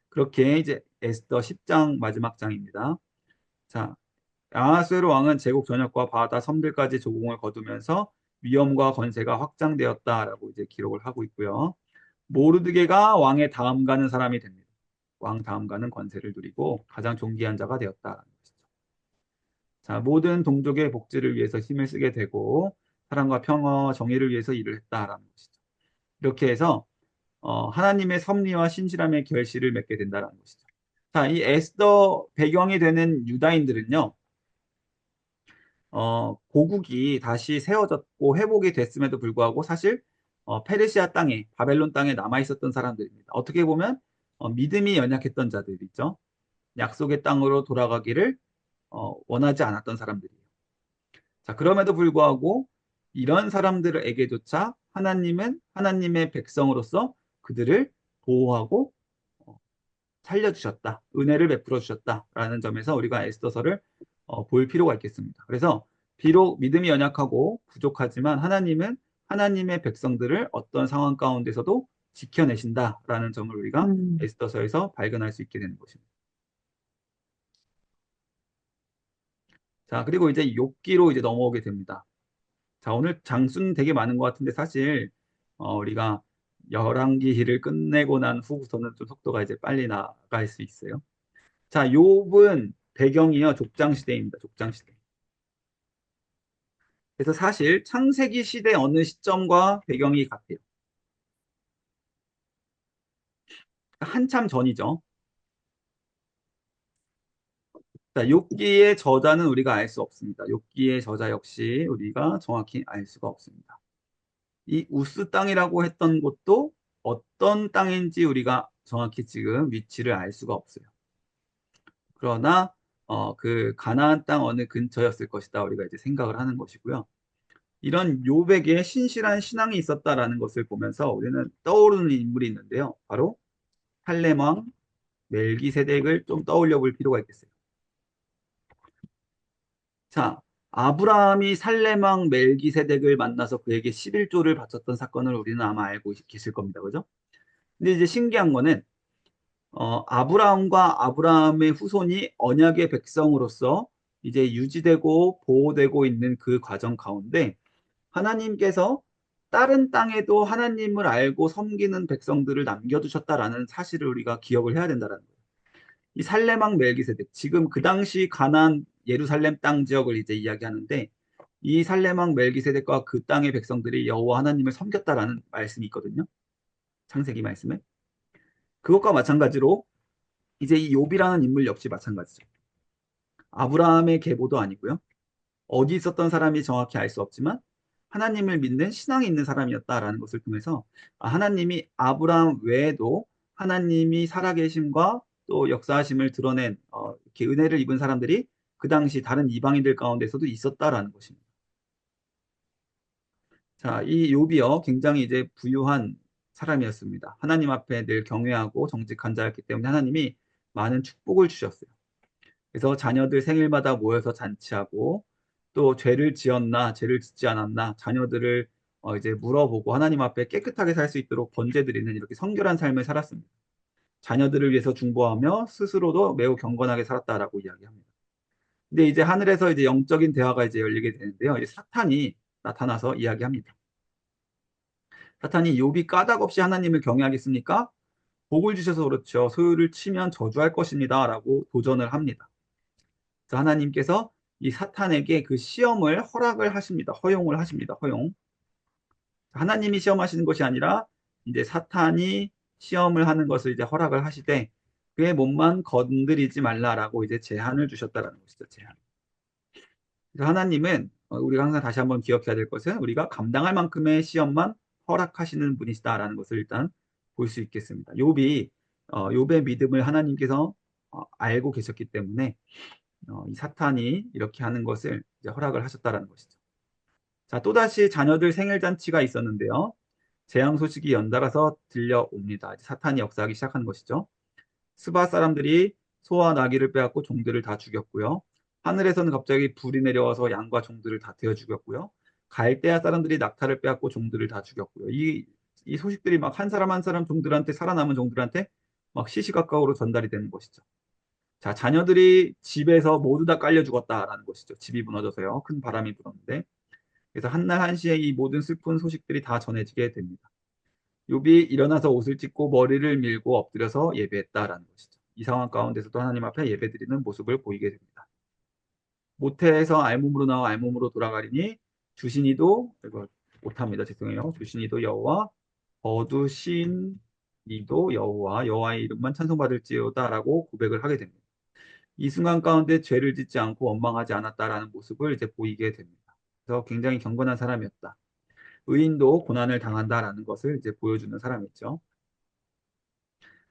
그렇게 이제 에스더 10장 마지막 장입니다. 자, 아하수에로 왕은 제국 전역과 바다 섬들까지 조공을 거두면서 위엄과 권세가 확장되었다라고 이제 기록을 하고 있고요. 모르드게가 왕의 다음 가는 사람이 됩니다. 왕 다음 가는 권세를 누리고 가장 존귀한 자가 되었다라는 것이죠. 자, 모든 동족의 복지를 위해서 힘을 쓰게 되고 사랑과 평화와 정의를 위해서 일을 했다라는 것이죠. 이렇게 해서 하나님의 섭리와 신실함의 결실을 맺게 된다는 것이죠. 자, 이 에스더 배경이 되는 유다인들은요. 고국이 다시 세워졌고 회복이 됐음에도 불구하고 사실 페르시아 땅에 바벨론 땅에 남아 있었던 사람들입니다. 어떻게 보면 믿음이 연약했던 자들이죠. 약속의 땅으로 돌아가기를 원하지 않았던 사람들이에요. 자, 그럼에도 불구하고 이런 사람들에게조차 하나님은 하나님의 백성으로서 그들을 보호하고 어, 살려주셨다. 은혜를 베풀어 주셨다라는 점에서 우리가 에스더서를 볼 필요가 있겠습니다. 그래서 비록 믿음이 연약하고 부족하지만 하나님은 하나님의 백성들을 어떤 상황 가운데서도 지켜내신다라는 점을 우리가 음, 에스더서에서 발견할 수 있게 되는 것입니다. 자, 그리고 이제 욥기로 이제 넘어오게 됩니다. 자, 오늘 장수는 되게 많은 것 같은데 사실 우리가 열왕기를 끝내고 난 후부터는 좀 속도가 이제 빨리 나갈 수 있어요. 자, 욥은 배경이요 족장 시대입니다. 족장 시대. 그래서 사실 창세기 시대 어느 시점과 배경이 같아요. 한참 전이죠. 자, 욥기의 저자는 우리가 알 수 없습니다. 욥기의 저자 역시 우리가 정확히 알 수가 없습니다. 이 우스 땅이라고 했던 곳도 어떤 땅인지 우리가 정확히 지금 위치를 알 수가 없어요. 그러나 그 가나안 땅 어느 근처였을 것이다 우리가 이제 생각을 하는 것이고요. 이런 욥에게 신실한 신앙이 있었다라는 것을 보면서 우리는 떠오르는 인물이 있는데요. 바로 살렘 왕 멜기세덱을 좀 떠올려 볼 필요가 있겠어요. 자, 아브라함이 살렘 왕 멜기세덱을 만나서 그에게 11조를 바쳤던 사건을 우리는 아마 알고 계실 겁니다. 그죠? 근데 이제 신기한 거는 아브라함과 아브라함의 후손이 언약의 백성으로서 이제 유지되고 보호되고 있는 그 과정 가운데 하나님께서 다른 땅에도 하나님을 알고 섬기는 백성들을 남겨두셨다라는 사실을 우리가 기억을 해야 된다는 거예요. 이 살레망 멜기세덱, 지금 그 당시 가나안 예루살렘 땅 지역을 이제 이야기하는데 이 살레망 멜기세덱과 그 땅의 백성들이 여호와 하나님을 섬겼다라는 말씀이 있거든요. 창세기 말씀에. 그것과 마찬가지로 이제 이 욥이라는 인물 역시 마찬가지죠. 아브라함의 계보도 아니고요. 어디 있었던 사람이 정확히 알 수 없지만 하나님을 믿는 신앙이 있는 사람이었다라는 것을 통해서 하나님이 아브라함 외에도 하나님이 살아계심과 또 역사하심을 드러낸 이렇게 은혜를 입은 사람들이 그 당시 다른 이방인들 가운데서도 있었다라는 것입니다. 자, 이 욥이요 굉장히 이제 부유한 사람이었습니다. 하나님 앞에 늘 경외하고 정직한 자였기 때문에 하나님이 많은 축복을 주셨어요. 그래서 자녀들 생일마다 모여서 잔치하고 또 죄를 지었나 죄를 짓지 않았나 자녀들을 이제 물어보고 하나님 앞에 깨끗하게 살 수 있도록 번제드리는 이렇게 성결한 삶을 살았습니다. 자녀들을 위해서 중보하며 스스로도 매우 경건하게 살았다라고 이야기합니다. 근데 이제 하늘에서 이제 영적인 대화가 이제 열리게 되는데요. 이제 사탄이 나타나서 이야기합니다. 사탄이 욥이 까닭 없이 하나님을 경외하겠습니까? 복을 주셔서 그렇죠. 소유를 치면 저주할 것입니다라고 도전을 합니다. 그래서 하나님께서 이 사탄에게 그 시험을 허락을 하십니다. 허용을 하십니다. 허용. 하나님이 시험하시는 것이 아니라 이제 사탄이 시험을 하는 것을 이제 허락을 하시되 그의 몸만 건드리지 말라라고 이제 제한을 주셨다라는 것이죠. 제한. 그래서 하나님은 우리가 항상 다시 한번 기억해야 될 것은 우리가 감당할 만큼의 시험만 허락하시는 분이시다라는 것을 일단 볼 수 있겠습니다. 욥이 욥의 믿음을 하나님께서 알고 계셨기 때문에 이 사탄이 이렇게 하는 것을 이제 허락을 하셨다라는 것이죠. 자, 또다시 자녀들 생일 잔치가 있었는데요. 재앙 소식이 연달아서 들려옵니다. 이제 사탄이 역사하기 시작한 것이죠. 스바 사람들이 소와 나귀를 빼앗고 종들을 다 죽였고요. 하늘에서는 갑자기 불이 내려와서 양과 종들을 다 태워 죽였고요. 갈대아 사람들이 낙타를 빼앗고 종들을 다 죽였고요. 이 소식들이 막 한 사람 한 사람 종들한테 살아남은 종들한테 막 시시각각으로 전달이 되는 것이죠. 자, 자녀들이 집에서 모두 다 깔려 죽었다라는 것이죠. 집이 무너져서요. 큰 바람이 불었는데. 그래서 한날 한시에 이 모든 슬픈 소식들이 다 전해지게 됩니다. 욥이 일어나서 옷을 찢고 머리를 밀고 엎드려서 예배했다라는 것이죠. 이 상황 가운데서도 하나님 앞에 예배드리는 모습을 보이게 됩니다. 모태에서 알몸으로 나와 알몸으로 돌아가리니 주신이도 이거 못합니다. 죄송해요. 주신이도 여호와 거두신이도 여호와 여호와의 이름만 찬송받을지어다라고 고백을 하게 됩니다. 이 순간 가운데 죄를 짓지 않고 원망하지 않았다라는 모습을 이제 보이게 됩니다. 그래서 굉장히 경건한 사람이었다. 의인도 고난을 당한다라는 것을 이제 보여주는 사람이죠.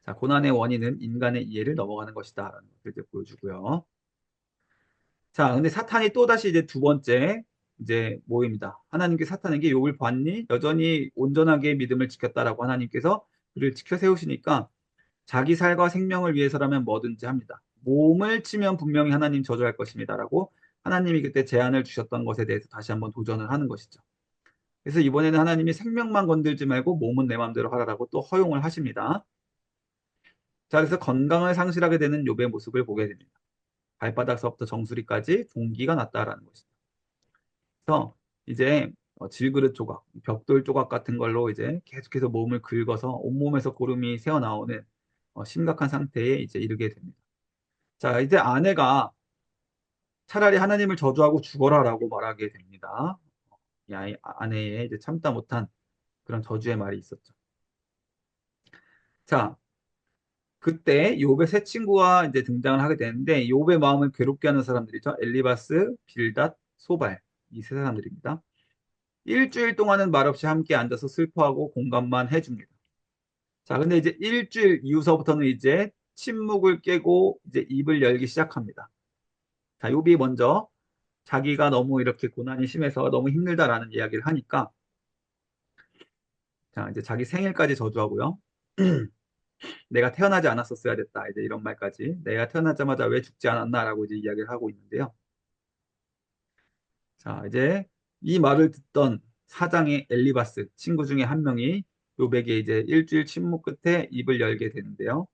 자, 고난의 원인은 인간의 이해를 넘어가는 것이다. 라는 것을 이제 보여주고요. 자, 근데 사탄이 또다시 이제 두 번째 이제 모입니다. 하나님께 사탄에게 욥을 봤니? 여전히 온전하게 믿음을 지켰다라고 하나님께서 그를 지켜 세우시니까 자기 살과 생명을 위해서라면 뭐든지 합니다. 몸을 치면 분명히 하나님 저주할 것입니다라고 하나님이 그때 제안을 주셨던 것에 대해서 다시 한번 도전을 하는 것이죠. 그래서 이번에는 하나님이 생명만 건들지 말고 몸은 내 마음대로 하라라고 또 허용을 하십니다. 자, 그래서 건강을 상실하게 되는 욥의 모습을 보게 됩니다. 발바닥서부터 정수리까지 종기가 났다라는 것이죠. 그래서 이제 질그릇 조각, 벽돌 조각 같은 걸로 이제 계속해서 몸을 긁어서 온몸에서 고름이 새어나오는 심각한 상태에 이제 이르게 됩니다. 자, 이제 아내가 차라리 하나님을 저주하고 죽어라라고 말하게 됩니다. 아내의 이제 참다 못한 그런 저주의 말이 있었죠. 자, 그때 욥의 새 친구가 이제 등장을 하게 되는데 욥의 마음을 괴롭게 하는 사람들이죠. 엘리바스, 빌닷, 소발 이 세 사람들입니다. 일주일 동안은 말없이 함께 앉아서 슬퍼하고 공감만 해줍니다. 자, 근데 이제 일주일 이후서부터는 이제 침묵을 깨고 이제 입을 열기 시작합니다. 자, 욥이 먼저 자기가 너무 이렇게 고난이 심해서 너무 힘들다라는 이야기를 하니까 자, 이제 자기 생일까지 저주하고요. 내가 태어나지 않았었어야 됐다. 이제 이런 말까지. 내가 태어나자마자 왜 죽지 않았나라고 이제 이야기를 하고 있는데요. 자, 이제 이 말을 듣던 사장의 엘리바스 친구 중에 한 명이 요백에 이제 일주일 침묵 끝에 입을 열게 되는데요.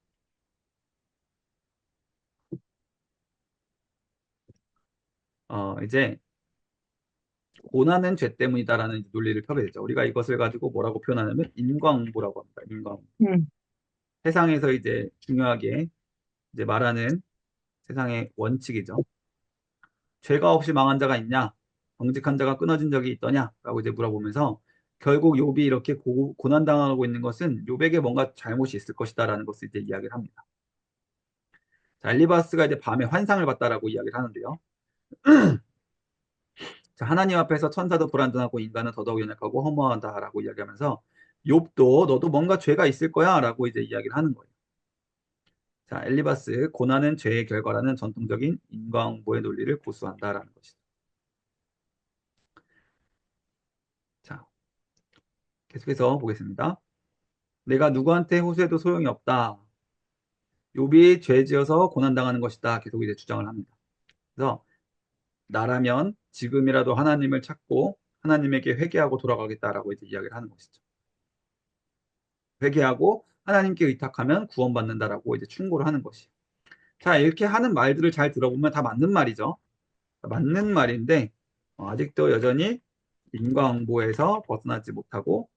이제 고난은 죄 때문이다라는 논리를 펴게 되죠. 우리가 이것을 가지고 뭐라고 표현하냐면 인과응보라고 합니다. 인과응보. 음, 세상에서 이제 중요하게 이제 말하는 세상의 원칙이죠. 죄가 없이 망한 자가 있냐? 정직한 자가 끊어진 적이 있더냐? 라고 이제 물어보면서 결국 욥이 이렇게 고난당하고 있는 것은 욥에게 뭔가 잘못이 있을 것이다라는 것을 이제 이야기를 합니다. 자, 엘리바스가 이제 밤에 환상을 봤다라고 이야기를 하는데요. 자, 하나님 앞에서 천사도 불완전하고 인간은 더더욱 연약하고 허무하다라고 이야기하면서 욥도 너도 뭔가 죄가 있을 거야라고 이제 이야기를 하는 거예요. 자, 엘리바스 고난은 죄의 결과라는 전통적인 인과응보의 논리를 고수한다라는 것이죠. 자, 계속해서 보겠습니다. 내가 누구한테 호소해도 소용이 없다. 욥이 죄 지어서 고난당하는 것이다. 계속 이제 주장을 합니다. 그래서 나라면 지금이라도 하나님을 찾고 하나님에게 회개하고 돌아가겠다라고 이제 이야기를 하는 것이죠. 회개하고 하나님께 의탁하면 구원받는다라고 이제 충고를 하는 것이. 자, 이렇게 하는 말들을 잘 들어보면 다 맞는 말이죠. 맞는 말인데 아직도 여전히 인과응보에서 벗어나지 못하고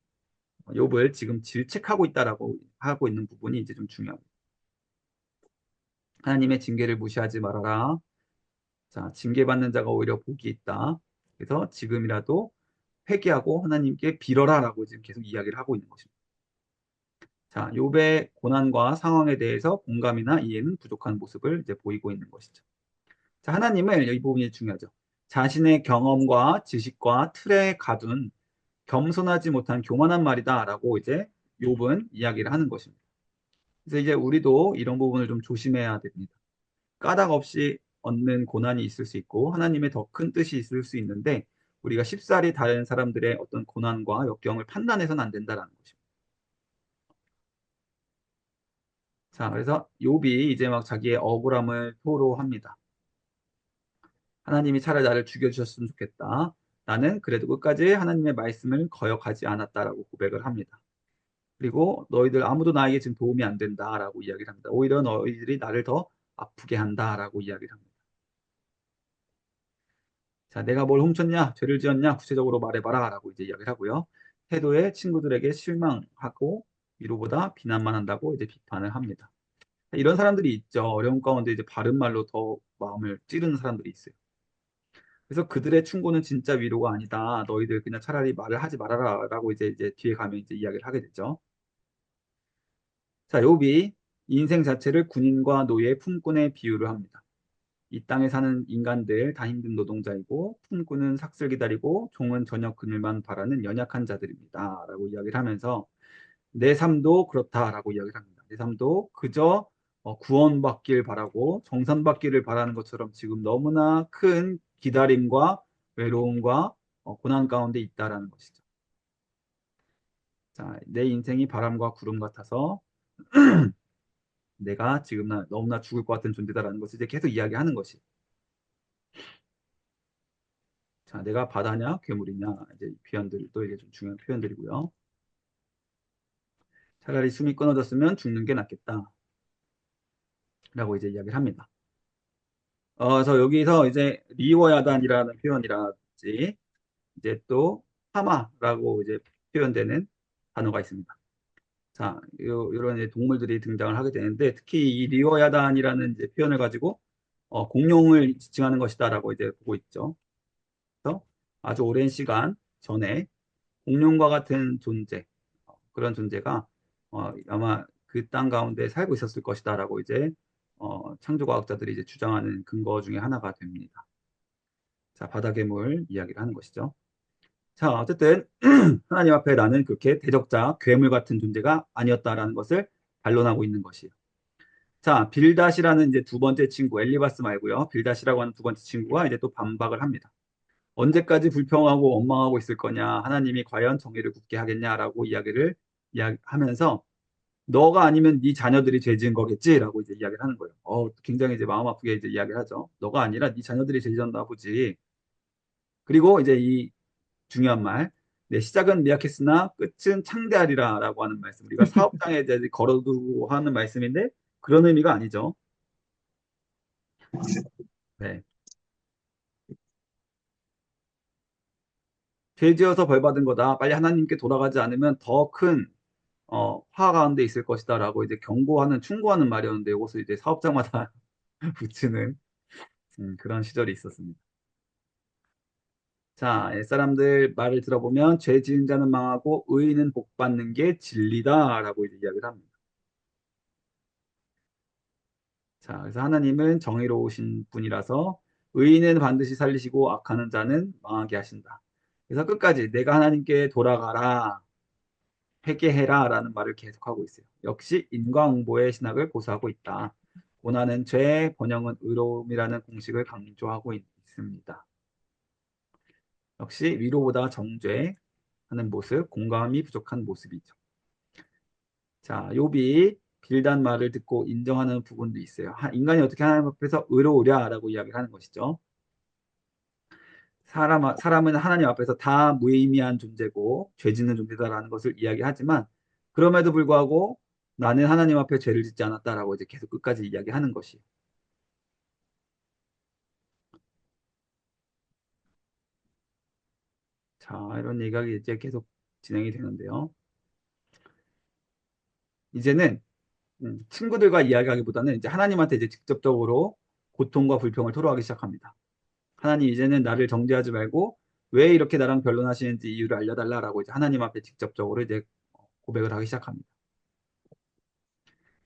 욥을 지금 질책하고 있다라고 하고 있는 부분이 이제 좀 중요합니다. 하나님의 징계를 무시하지 말아라. 자, 징계받는 자가 오히려 복이 있다. 그래서 지금이라도 회개하고 하나님께 빌어라라고 지금 계속 이야기를 하고 있는 것입니다. 자, 욥의 고난과 상황에 대해서 공감이나 이해는 부족한 모습을 이제 보이고 있는 것이죠. 자, 하나님을 이 부분이 중요하죠. 자신의 경험과 지식과 틀에 가둔 겸손하지 못한 교만한 말이다라고 이제 욥은 이야기를 하는 것입니다. 그래서 이제 우리도 이런 부분을 좀 조심해야 됩니다. 까닭 없이 얻는 고난이 있을 수 있고 하나님의 더 큰 뜻이 있을 수 있는데 우리가 쉽사리 다른 사람들의 어떤 고난과 역경을 판단해서는 안 된다라는 것입니다. 자, 그래서 욥이 이제 막 자기의 억울함을 토로합니다. 하나님이 차라리 나를 죽여주셨으면 좋겠다. 나는 그래도 끝까지 하나님의 말씀을 거역하지 않았다라고 고백을 합니다. 그리고 너희들 아무도 나에게 지금 도움이 안 된다라고 이야기를 합니다. 오히려 너희들이 나를 더 아프게 한다라고 이야기를 합니다. 자, 내가 뭘 훔쳤냐? 죄를 지었냐? 구체적으로 말해봐라. 라고 이제 이야기를 하고요. 태도에 친구들에게 실망하고 위로보다 비난만 한다고 이제 비판을 합니다. 이런 사람들이 있죠. 어려운 가운데 이제 바른 말로 더 마음을 찌르는 사람들이 있어요. 그래서 그들의 충고는 진짜 위로가 아니다. 너희들 그냥 차라리 말을 하지 말아라. 라고 이제 뒤에 가면 이제 이야기를 하게 되죠. 자, 욥이 인생 자체를 군인과 노예, 품꾼에 비유를 합니다. 이 땅에 사는 인간들 다 힘든 노동자이고 품꾼은 삭슬 기다리고 종은 저녁 그늘만 바라는 연약한 자들입니다. 라고 이야기를 하면서 내 삶도 그렇다라고 이야기를 합니다. 내 삶도 그저 구원받길 바라고 정산받기를 바라는 것처럼 지금 너무나 큰 기다림과 외로움과 고난 가운데 있다라는 것이죠. 자, 내 인생이 바람과 구름 같아서 내가 지금 너무나 죽을 것 같은 존재다라는 것을 이제 계속 이야기하는 것이. 자, 내가 바다냐 괴물이냐 이제 이 표현들도 이게 좀 중요한 표현들이고요. 차라리 숨이 끊어졌으면 죽는 게 낫겠다. 라고 이제 이야기를 합니다. 그래서 여기서 이제 리워야단이라는 표현이라든지 이제 또 하마라고 이제 표현되는 단어가 있습니다. 자, 이런 이제 동물들이 등장을 하게 되는데 특히 이 리워야단이라는 이제 표현을 가지고 공룡을 지칭하는 것이다라고 이제 보고 있죠. 그래서 아주 오랜 시간 전에 공룡과 같은 존재, 그런 존재가 아마 그 땅 가운데 살고 있었을 것이다라고 이제 창조과학자들이 이제 주장하는 근거 중에 하나가 됩니다. 자, 바다괴물 이야기를 하는 것이죠. 자, 어쨌든 하나님 앞에 나는 그렇게 대적자, 괴물 같은 존재가 아니었다라는 것을 반론하고 있는 것이에요. 자, 빌닷이라는 이제 두 번째 친구, 엘리바스 말고요. 빌닷이라고 하는 두 번째 친구가 이제 또 반박을 합니다. 언제까지 불평하고 원망하고 있을 거냐? 하나님이 과연 정의를 굳게 하겠냐라고 이야기를 이야기하면서 너가 아니면 네 자녀들이 죄 지은 거겠지라고 이제 이야기를 하는 거예요. 굉장히 이제 마음 아프게 이제 이야기를 하죠. 너가 아니라 네 자녀들이 죄 지었나 보지. 그리고 이제 이 중요한 말. 네, 시작은 미약했으나 끝은 창대하리라라고 하는 말씀. 우리가 사업장에 이제 걸어두고 하는 말씀인데 그런 의미가 아니죠. 네. 죄 지어서 벌 받은 거다. 빨리 하나님께 돌아가지 않으면 더 큰 화 가운데 있을 것이다라고 이제 경고하는 충고하는 말이었는데 이것을 이제 사업장마다 붙이는 그런 시절이 있었습니다. 자, 옛사람들 말을 들어보면 죄 지은 자는 망하고 의인은 복 받는 게 진리다라고 이제 이야기를 합니다. 자, 그래서 하나님은 정의로우신 분이라서 의인은 반드시 살리시고 악하는 자는 망하게 하신다. 그래서 끝까지 내가 하나님께 돌아가라, 회개해라라는 말을 계속하고 있어요. 역시 인과응보의 신학을 고수하고 있다. 고난은 죄, 번영은 의로움이라는 공식을 강조하고 있습니다. 역시 위로보다 정죄하는 모습, 공감이 부족한 모습이죠. 자, 욥이 빌단 말을 듣고 인정하는 부분도 있어요. 인간이 어떻게 하나님 앞에서 의로우랴라고 이야기를 하는 것이죠. 사람은 하나님 앞에서 다 무의미한 존재고 죄 짓는 존재다라는 것을 이야기하지만 그럼에도 불구하고 나는 하나님 앞에 죄를 짓지 않았다라고 이제 계속 끝까지 이야기하는 것이. 자, 이런 얘기가 이제 계속 진행이 되는데요. 이제는 친구들과 이야기하기보다는 이제 하나님한테 이제 직접적으로 고통과 불평을 토로하기 시작합니다. 하나님 이제는 나를 정죄하지 말고 왜 이렇게 나랑 변론하시는지 이유를 알려달라라고 이제 하나님 앞에 직접적으로 이제 고백을 하기 시작합니다.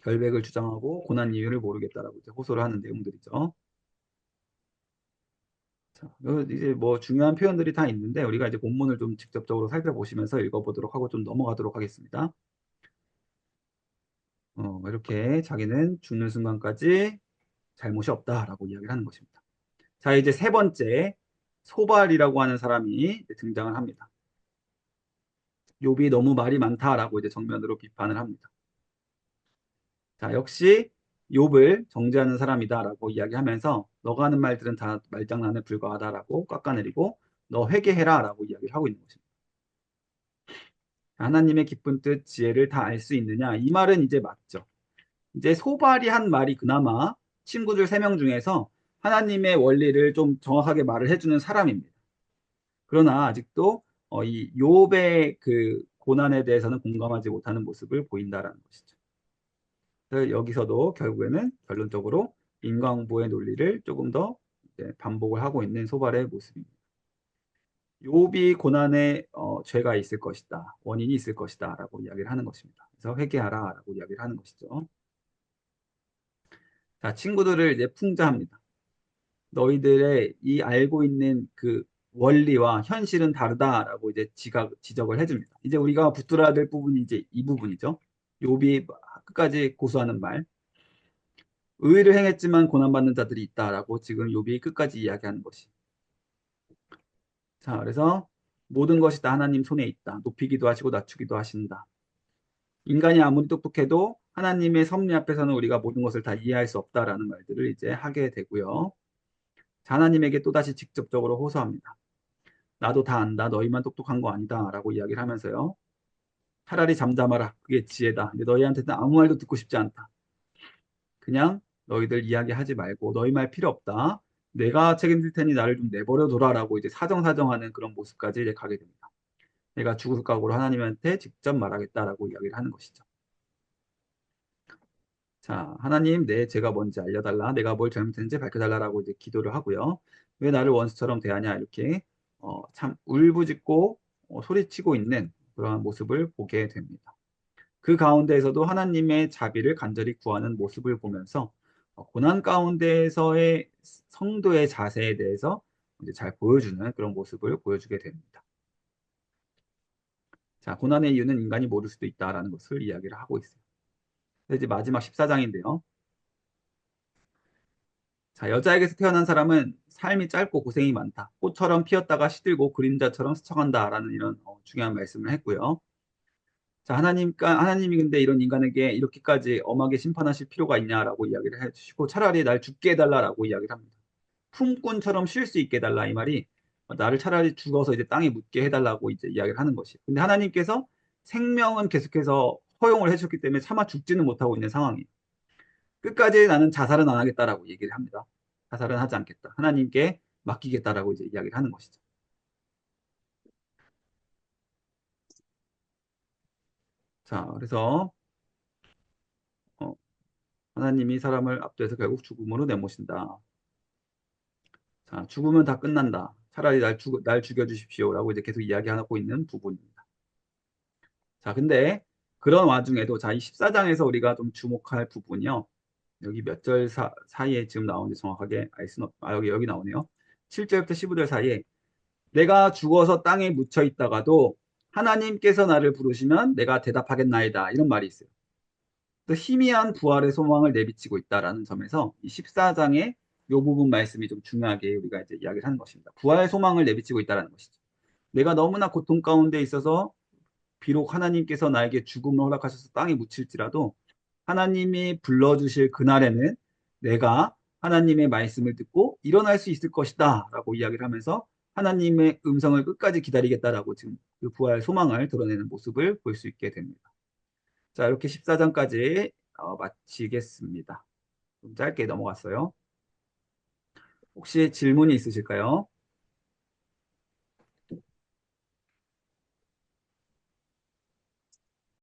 결백을 주장하고 고난 이유를 모르겠다라고 이제 호소를 하는 내용들이죠. 자, 이제 뭐 중요한 표현들이 다 있는데 우리가 이제 본문을 좀 직접적으로 살펴보시면서 읽어보도록 하고 좀 넘어가도록 하겠습니다. 이렇게 자기는 죽는 순간까지 잘못이 없다라고 이야기를 하는 것입니다. 자, 이제 세 번째 소발이라고 하는 사람이 등장을 합니다. 욥이 너무 말이 많다라고 이제 정면으로 비판을 합니다. 자, 역시 욥을 정죄하는 사람이다라고 이야기하면서 너가 하는 말들은 다 말장난에 불과하다라고 깎아내리고 너 회개해라라고 이야기를 하고 있는 것입니다. 하나님의 깊은 뜻, 지혜를 다 알 수 있느냐? 이 말은 이제 맞죠. 이제 소발이 한 말이 그나마 친구들 세 명 중에서 하나님의 원리를 좀 정확하게 말을 해주는 사람입니다. 그러나 아직도 이 욥의 그 고난에 대해서는 공감하지 못하는 모습을 보인다라는 것이죠. 그래서 여기서도 결국에는 결론적으로 인과응보의 논리를 조금 더 이제 반복을 하고 있는 소발의 모습입니다. 욥이 고난에 죄가 있을 것이다, 원인이 있을 것이다라고 이야기를 하는 것입니다. 그래서 회개하라라고 이야기를 하는 것이죠. 자, 친구들을 이제 풍자합니다. 너희들의 이 알고 있는 그 원리와 현실은 다르다라고 이제 지적을 해줍니다. 이제 우리가 붙들어야 될 부분이 이제 이 부분이죠. 욥이 끝까지 고수하는 말. 의를 행했지만 고난받는 자들이 있다라고 지금 욥이 끝까지 이야기하는 것이. 자, 그래서 모든 것이 다 하나님 손에 있다. 높이기도 하시고 낮추기도 하신다. 인간이 아무리 똑똑해도 하나님의 섭리 앞에서는 우리가 모든 것을 다 이해할 수 없다라는 말들을 이제 하게 되고요. 자, 하나님에게 또다시 직접적으로 호소합니다. 나도 다 안다. 너희만 똑똑한 거 아니다. 라고 이야기를 하면서요. 차라리 잠잠하라. 그게 지혜다. 근데 너희한테는 아무 말도 듣고 싶지 않다. 그냥 너희들 이야기하지 말고 너희 말 필요 없다. 내가 책임질 테니 나를 좀 내버려 둬라라고 이제 사정사정하는 그런 모습까지 이제 가게 됩니다. 내가 죽을 각오로 하나님한테 직접 말하겠다라고 이야기를 하는 것이죠. 자, 하나님, 내 죄가 뭔지 알려달라. 내가 뭘 잘못했는지 밝혀달라라고 이제 기도를 하고요. 왜 나를 원수처럼 대하냐 이렇게 참 울부짖고 소리치고 있는 그러한 모습을 보게 됩니다. 그 가운데에서도 하나님의 자비를 간절히 구하는 모습을 보면서 고난 가운데에서의 성도의 자세에 대해서 이제 잘 보여주는 그런 모습을 보여주게 됩니다. 자, 고난의 이유는 인간이 모를 수도 있다라는 것을 이야기를 하고 있어요. 이제 마지막 14장인데요. 자, 여자에게서 태어난 사람은 삶이 짧고 고생이 많다. 꽃처럼 피었다가 시들고 그림자처럼 스쳐간다라는 이런 중요한 말씀을 했고요. 자, 하나님이 근데 이런 인간에게 이렇게까지 엄하게 심판하실 필요가 있냐라고 이야기를 해주시고 차라리 날 죽게 해달라라고 이야기를 합니다. 품꾼처럼 쉴 수 있게 해달라 이 말이 나를 차라리 죽어서 이제 땅에 묻게 해달라고 이제 이야기를 하는 것이. 근데 하나님께서 생명은 계속해서 허용을 해주셨기 때문에 차마 죽지는 못하고 있는 상황이에요. 끝까지 나는 자살은 안 하겠다라고 얘기를 합니다. 자살은 하지 않겠다. 하나님께 맡기겠다라고 이제 이야기를 하는 것이죠. 자, 그래서 어, 하나님이 사람을 압도해서 결국 죽음으로 내모신다. 자, 죽으면 다 끝난다. 차라리 날 죽여주십시오라고 이제 계속 이야기하고 있는 부분입니다. 자, 근데 그런 와중에도 자, 이 14장에서 우리가 좀 주목할 부분이요. 여기 몇 절 사이에 지금 나오는지 정확하게 알 수는 여기 나오네요. 7절부터 15절 사이에 내가 죽어서 땅에 묻혀 있다가도 하나님께서 나를 부르시면 내가 대답하겠나이다. 이런 말이 있어요. 또 희미한 부활의 소망을 내비치고 있다라는 점에서 이 14장의 이 부분 말씀이 좀 중요하게 우리가 이제 이야기를 하는 것입니다. 부활의 소망을 내비치고 있다라는 것이죠. 내가 너무나 고통 가운데 있어서 비록 하나님께서 나에게 죽음을 허락하셔서 땅에 묻힐지라도 하나님이 불러주실 그날에는 내가 하나님의 말씀을 듣고 일어날 수 있을 것이다 라고 이야기를 하면서 하나님의 음성을 끝까지 기다리겠다라고 지금 그 부활 소망을 드러내는 모습을 볼 수 있게 됩니다. 자, 이렇게 14장까지 마치겠습니다. 좀 짧게 넘어갔어요. 혹시 질문이 있으실까요?